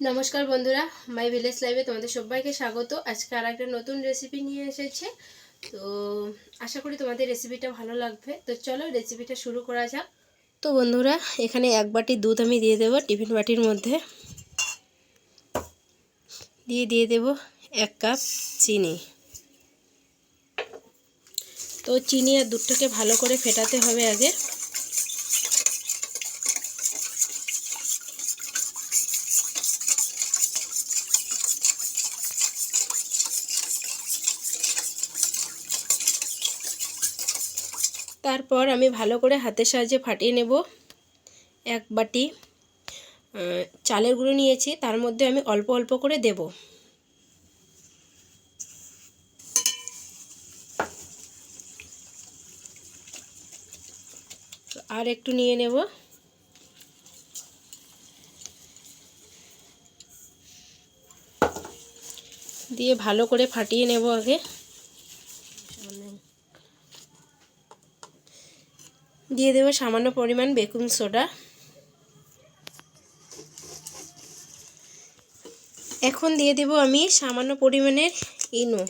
নমস্কার বন্ধুরা, my village লাইভে তোমাদের সবাইকে স্বাগত। আজকে আর একটা নতুন রেসিপি নিয়ে এসেছে। তো আশা করি তোমাদের রেসিপিটা ভালো লাগবে। তো চলো রেসিপিটা শুরু করা যাক। তো বন্ধুরা, এখানে এক বাটি দুধ আমি দিয়ে দেবো টিফিন বাটির মধ্যে। দিয়ে দেব 1 কাপ চিনি। তো চিনি আর দুধটাকে ভালো করে ফেটাতে হবে আগে। তারপর আমি ভালো করে হাতের সাহায্যে ফাটিয়ে নেব। 1 বাটি চালের গুঁড়ো নিয়েছি, তার মধ্যে আমি অল্প অল্প করে দেব। আর একটু নিয়ে নেব। দিয়ে ভালো করে ফাটিয়ে নেব আগে। দিয়ে দেব সামান্য পরিমাণ বেকিং সোডা। এখন দিয়ে দেব আমি সামান্য পরিমাণের ইনো।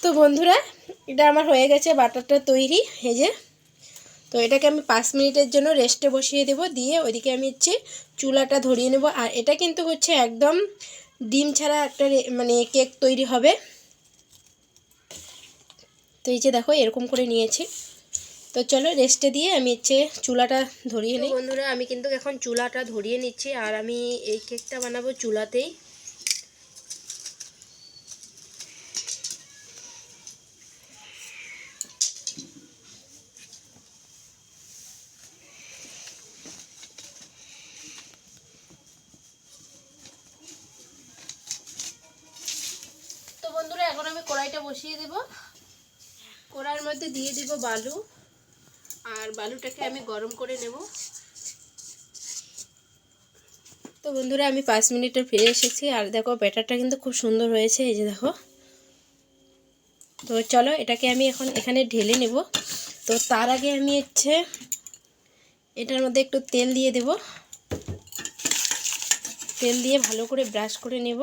তো বন্ধুরা, এটা আমার হয়ে গেছে বাটারটা তৈরি। এই যে, তো এটাকে আমি 5 মিনিটের জন্য রেস্টে বসিয়ে দেব। দিয়ে ওইদিকে আমি চুলাটা ধরিয়ে নেব। আর এটা কিন্তু একদম ডিম ছাড়া একটা মানে কেক তৈরি হবে। তো এই যে দেখো, এরকম করে নিয়েছি। তো চলো রেস্টে দিয়ে আমি চুলাটা ধরিয়ে নিই। বন্ধুরা, আমি কিন্তু এখন চুলাটা ধরিয়ে নিচ্ছি। আর আমি এই কেকটা বানাবো চুলাতেই। তো বন্ধুরা, এখন আমি কড়াইটা বসিয়ে দেব। কড়াইয়ের মধ্যে দিয়ে দেব বালু। আর বালুটাকে আমি গরম করে নেব। তো বন্ধুরা, আমি 5 মিনিটে ফিরে এসেছি। আর দেখো, ব্যাটারটা কিন্তু খুব সুন্দর হয়েছে। এই যে দেখো। তো চলো এটাকে আমি এখন এখানে ঢেলে নেব। তো তার আগে আমি এটার মধ্যে একটু তেল দিয়ে দেব। তেল দিয়ে ভালো করে ব্রাশ করে নেব।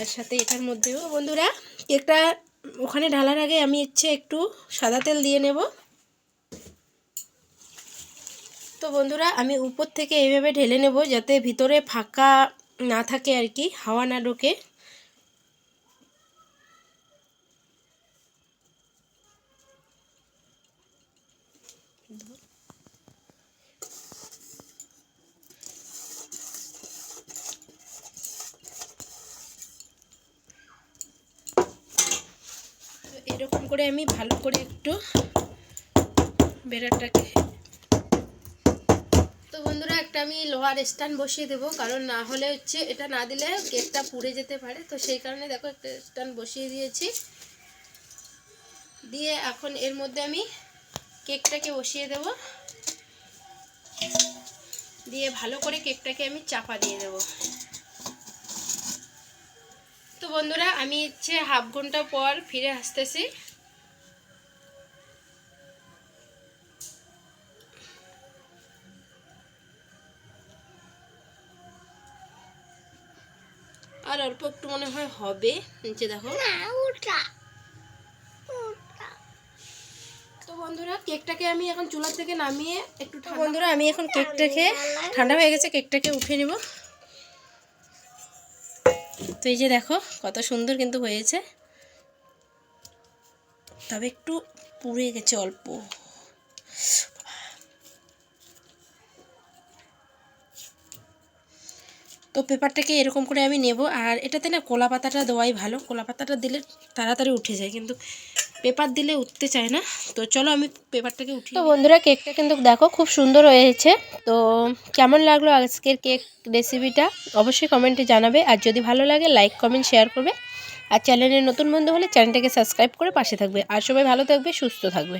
এর সাথে এটার মধ্যেও বন্ধুরা, কেকটা ওখানে ঢালার আগে আমি একটু সাদা তেল দিয়ে নেব। তো বন্ধুরা, আমি উপর থেকে এইভাবে ঢেলে নেব, যাতে ভিতরে ফাঁকা না থাকে আর কি, হাওয়া না ঢোকে। এরকম করে আমি ভালো করে একটু ব্যাটারটাকে। তো বন্ধুরা, একটা আমি লোহার স্ট্যান্ড বসিয়ে দেবো, কারণ না হলে এটা না দিলে কেকটা পুড়ে যেতে পারে। তো সেই কারণে দেখো, একটা স্ট্যান্ড বসিয়ে দিয়েছি। দিয়ে এখন এর মধ্যে আমি কেকটাকে বসিয়ে দেব। দিয়ে ভালো করে কেকটাকে আমি চাপা দিয়ে দেব। তো বন্ধুরা, আমি হাফ ঘন্টা পর ফিরে আসতেছি। আর অল্প একটু মনে হয় হবে। নিচে দেখো। তো বন্ধুরা, কেকটাকে আমি এখন চুলা থেকে নামিয়ে একটু বন্ধুরা, আমি এখন কেকটাকে ঠান্ডা হয়ে গেছে, কেকটাকে উঠিয়ে নেব। তো এই যে দেখো, কত সুন্দর কিন্তু হয়েছে। তবে একটু পুড়ে গেছে অল্প। তো পেপারটাকে এরকম করে আমি নেব। আর এটাতে না কলা পাতাটা দেওয়াই ভালো। কলা পাতাটা দিলে তাড়াতাড়ি উঠে যায়, কিন্তু পেপার দিলে উঠতে চায় না। তো চলো আমি পেপারটাকে উঠি। তো বন্ধুরা, কেকটা কিন্তু দেখো খুব সুন্দর হয়েছে। তো কেমন লাগলো আজকের কেক রেসিপিটা অবশ্যই কমেন্টে জানাবে। আর যদি ভালো লাগে লাইক কমেন্ট শেয়ার করবে। আর চ্যানেলের নতুন বন্ধু হলে চ্যানেলটাকে সাবস্ক্রাইব করে পাশে থাকবে। আর সবাই ভালো থাকবে, সুস্থ থাকবে।